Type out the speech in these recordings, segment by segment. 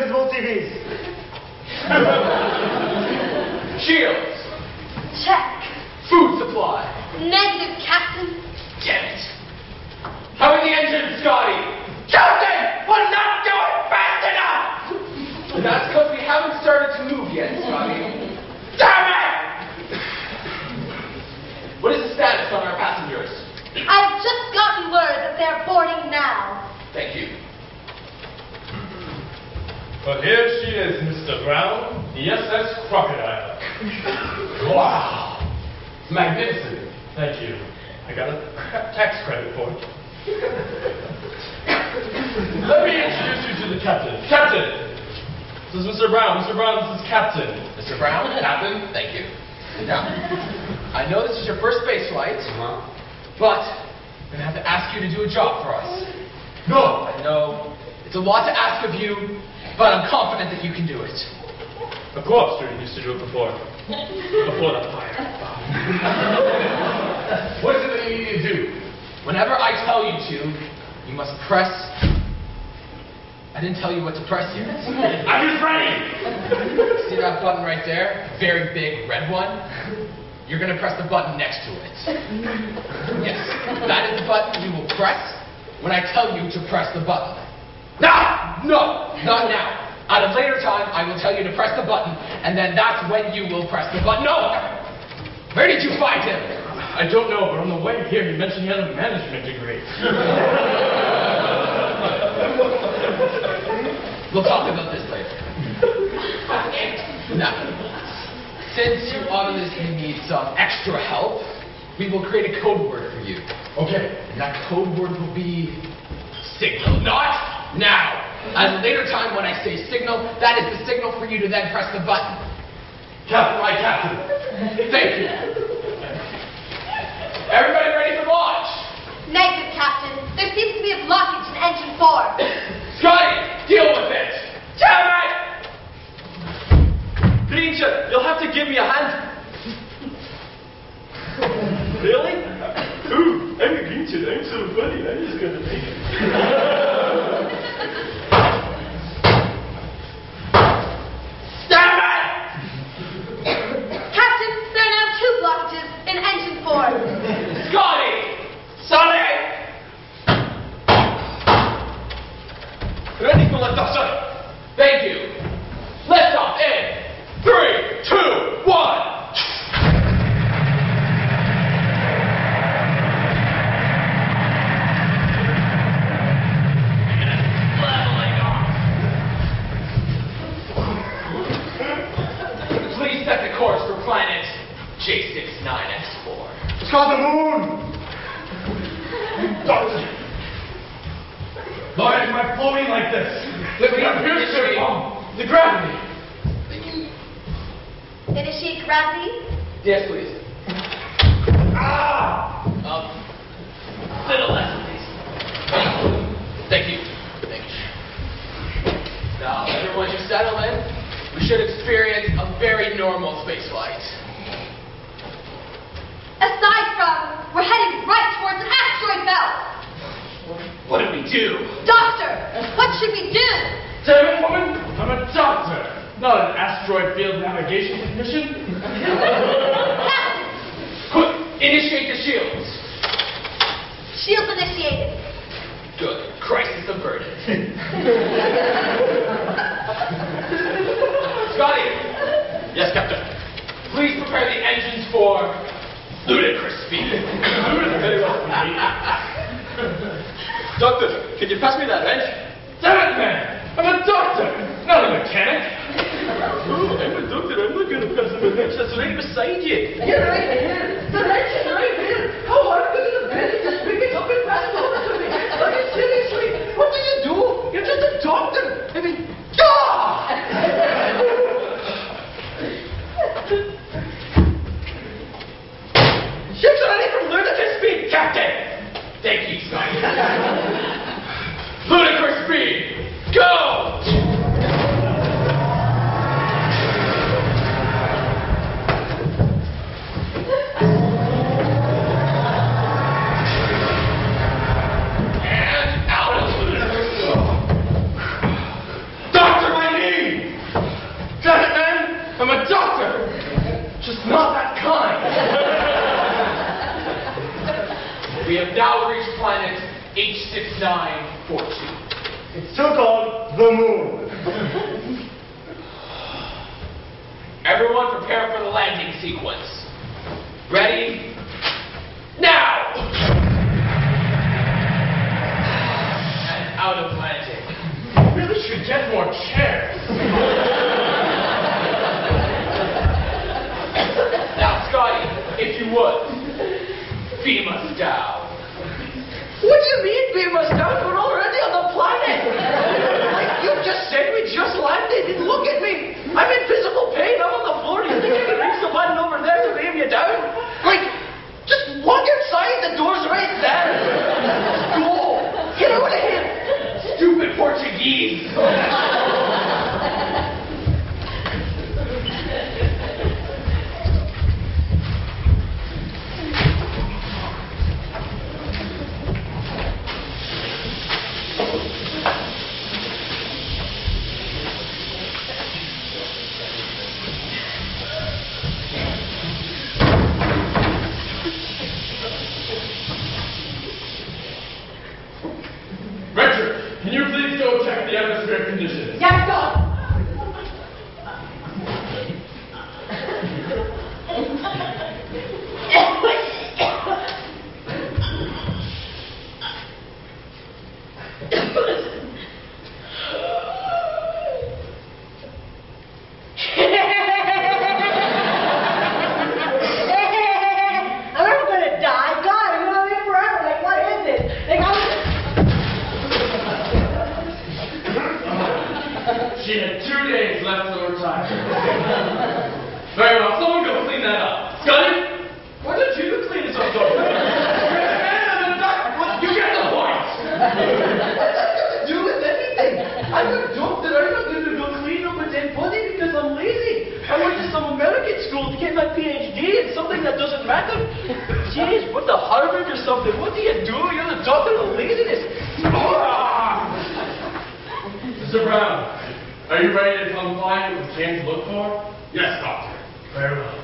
invisible TVs. Shields. Check. Food supply. Negative, Captain. Damn it. How are the engines, Scotty? Captain! We're not doing fast enough! That's because we haven't started to move yet, Scotty. Damn it! What is the status on our passengers? I've just gotten word that they're boarding now. Thank you. Well, here she is, Mr. Brown, the SS Crocodile. Wow! Magnificent. Thank you. I got a tax credit for it. Let me introduce you to the captain. Captain! This is Mr. Brown. Mr. Brown, this is Captain. Mr. Brown, Captain, thank you. Now, I know this is your first space flight, but I'm going to have to ask you to do a job for us. No! I know it's a lot to ask of you, but I'm confident that you can do it. Of course, you used to do it before. Before the fire. What is it that you need to do? Whenever I tell you to, you must press. I didn't tell you what to press yet. I'm just ready! See that button right there? Very big red one? You're going to press the button next to it. Yes, that is the button you will press when I tell you to press the button. No, not now. At a later time, I will tell you to press the button, and then that's when you will press the button. No! Where did you find him? I don't know, but on the way here, he mentioned he had a management degree. We'll talk about this later. Now, since you obviously need some extra help, we will create a code word for you. Okay. And that code word will be signal. Not now. At a later time when I say signal, that is the signal for you to then press the button. Captain, my captain. Thank you. Everybody ready for launch? Negative, Captain. There seems to be a blockage in engine 4. Scotty, deal with it. Damn it! Ranger, you'll have to give me a hand. Really? Ooh, I'm a Ranger. I'm so funny. I'm just gonna take it. Captain, there are now 2 blockages in engine 4. Scotty! Sonny! Ready for lift off, sir. Thank you. Lift off in 3, 2, 1. Please set the course for planet J69X4. It's called the moon. Doctor. Why am I floating like this? Let me I'm pierced initiate. from the gravity. Initiate gravity. Yes, please. Ah! Little less, please. Thank you. Thank you. Now, everyone just settle in. We should experience a very normal space flight. Aside from, we're heading right towards an asteroid belt. What did we do? Doctor, what should we do? Damn it, woman! I'm a doctor, not an asteroid field navigation technician. Captain, Quick, initiate the shields. shields initiated. Good. Crisis averted. Scotty! Yes, Captain. Please prepare the engines for ludicrous speed. Very well. Doctor, can you pass me that wrench? Damn it, man! I'm a doctor, not a mechanic. Oh, I'm a doctor. I'm not going to pass him a wrench. That's right beside you. You're right here. The wrench is right here. How hard could it have been to just pick it up and pass it over to me? I mean, seriously, what do you do? You're just a doctor. I mean, ship's already from ludicrous speed, Captain. Thank you, Scotty. Ludicrous speed. Go! now reached planet H6942. It's still called the moon. Everyone prepare for the landing sequence. Ready? Now! And out of landing. Really should get more chairs. Now, Scotty, if you would, beam us down. What do you mean beam us down? We're already on the planet. Like, you just said we just landed. And look at me. I'm in physical pain. I'm on the floor. You think I can reach the button over there to beam you down? Like, just walk outside. The door's right there. Go. Get out of here. Stupid Portuguese! Can you please go check the atmospheric conditions? Yes, sir. She had 2 days left till her time. Very well, someone go clean that up. Scotty, why don't you clean this up, Doctor? You're the man of the doctor. You get the point. What's that got to do with anything? I'm a doctor. I'm not going to go clean up a dead body because I'm lazy. I went to some American school to get my PhD in something that doesn't matter. Jeez, what the Harvard or something? What do you do? You're the doctor of laziness. Mr. Brown, are you ready to comply with what we came to look for? Yes, Doctor. Very well.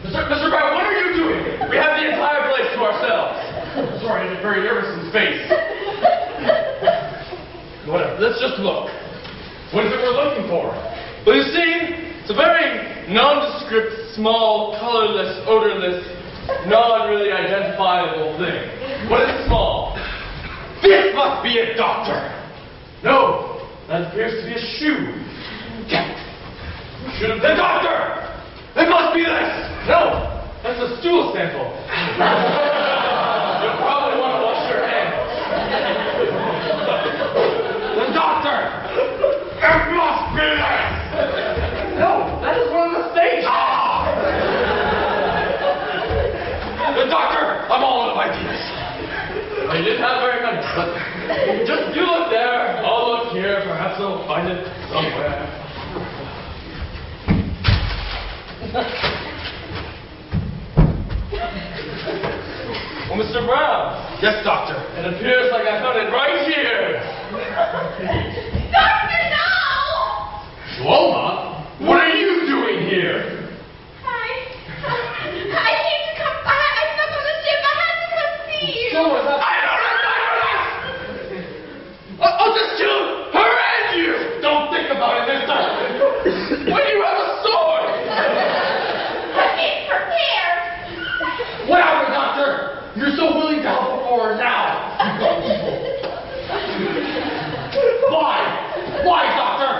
Mr. Brown, what are you doing? We have the entire place to ourselves. Sorry, I get very nervous in space. Whatever, let's just look. What is it we're looking for? Well, you see, it's a very nondescript, small, colorless, odorless, non-really identifiable thing. What is small? This must be a doctor! No, that appears to be a shoe. Should have been doctor! It must be this! No, that's a stool sample. You'll probably want to wash your hands. The doctor! It must be this! No, that is one of the stage. The doctor! I'm all out of ideas. I didn't have very many, but just you look there, I'll look here, perhaps I'll find it somewhere. Well, Mr. Brown. Yes, doctor. It appears like I found it right here. Doctor, no! Loma, what are you doing here? I came to come. I stuck on the ship. I had to come see you. I don't have time for this! I'll just kill her and you! Don't think about it this time. When you have a sword! I'm being prepared. Whatever, doctor! You're so willing to help before now! Why? Why, doctor?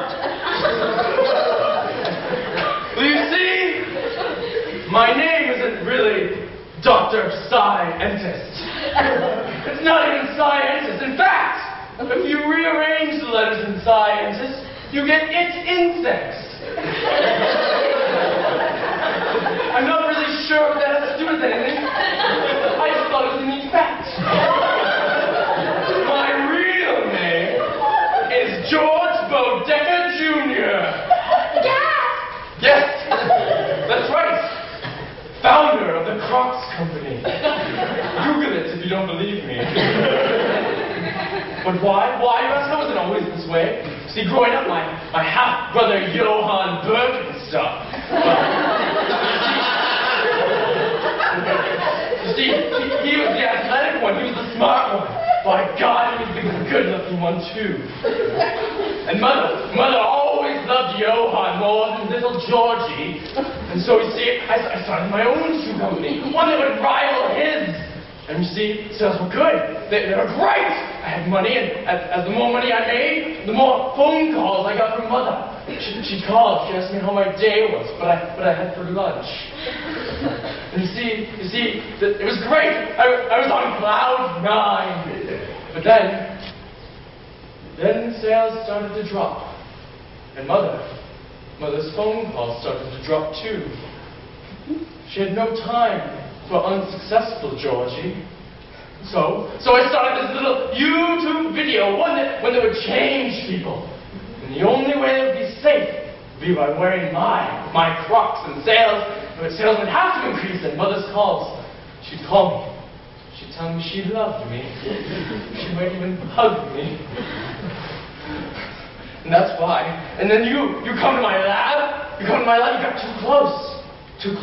Well, you see, my name isn't really Dr. Scientist. It's not even scientist. In fact, if you rearrange the letters in scientist, you get it insects. I'm not really sure what that has to do with anything. I just thought it was a neat fact. My real name is George Bodecker Jr. Yes, that's right. Founder of the Crocs Company. Google it if you don't believe me. But why? Why? You ask, I wasn't always this way. See, growing up, my half-brother Johann Birkenstock. see, he was the athletic one. He was the smart one. By God, he was the good-looking one, too. And Mother always loved Johann more than little Georgie. And so, you see, I started my own shoe company, one that would rival his. And you see, sales were good. They were great. I had money, and as the more money I made, the more phone calls I got from Mother. She'd call, she asked me how my day was, what I had for lunch. And you see, it was great. I was on cloud 9. But then sales started to drop. And Mother's phone calls started to drop too. She had no time for unsuccessful Georgie. So I started this little YouTube video, one that would change people. And the only way it would be safe would be by wearing my Crocs, and sales would have to increase. And Mother's calls, she'd call me. She'd tell me she loved me. She might even hug me. And that's why. And then you come to my lab. You got too close to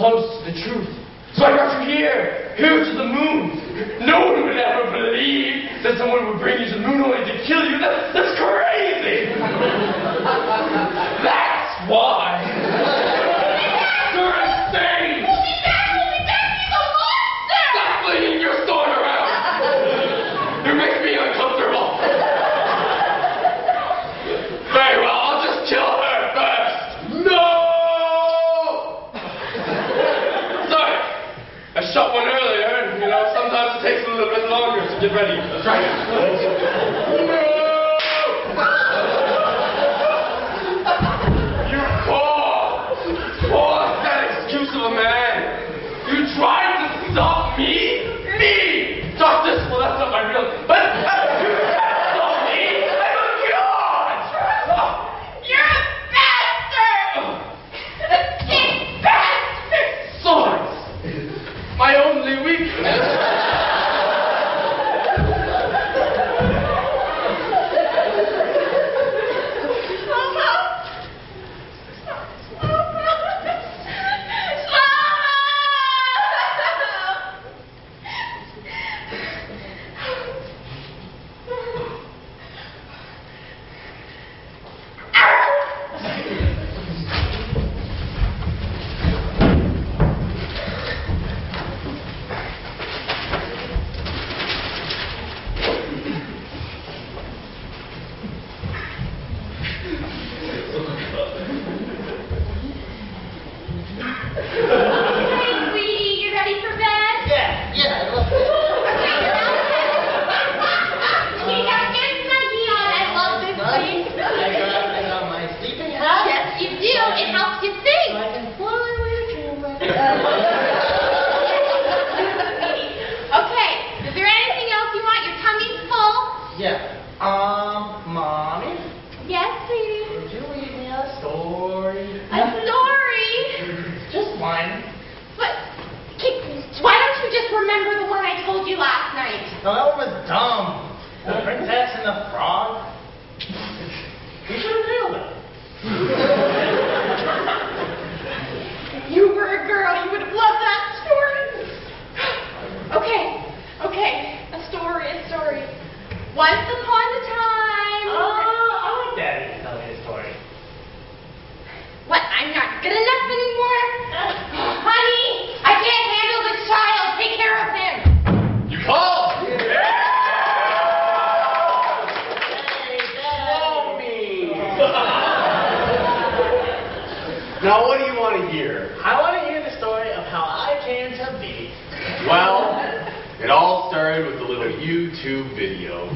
the truth. So I brought you here to the moon. No one would ever believe that someone would bring you to the moon only to kill you. That's crazy. That's why. You're insane. We'll be back. He's a monster. Stop flinging your sword around. It makes me uncomfortable. Very well, I'll just kill her first. No! Sorry. I shot one earlier, and, sometimes it takes a little bit longer to get ready. That's right. No! You poor, that excuse of a man. You tried to stop me? Me! Justice? Well, that's not my real... But you can't stop me! I'm a god! You're a bastard! A sick bastard! Swords! My only weakness. It helps you think. I can fly away dreaming. Okay, is there anything else you want? Your tummy's full? Yeah. Mommy? Yes, sweetie. Would you read me a story? A story? Just one. But, why don't you just remember the one I told you last night? No, that one was dumb. The Princess and the Frog. You should have nailed it. You were a girl, you would have loved that story. Okay, a story. Once upon a time. I want Daddy to tell me a story. What, I'm not good enough anymore? Honey, I can't handle this child. Take care of him. You called? Now, what do you want to hear? I want to hear the story of how I came to be. Well, it all started with a little YouTube video.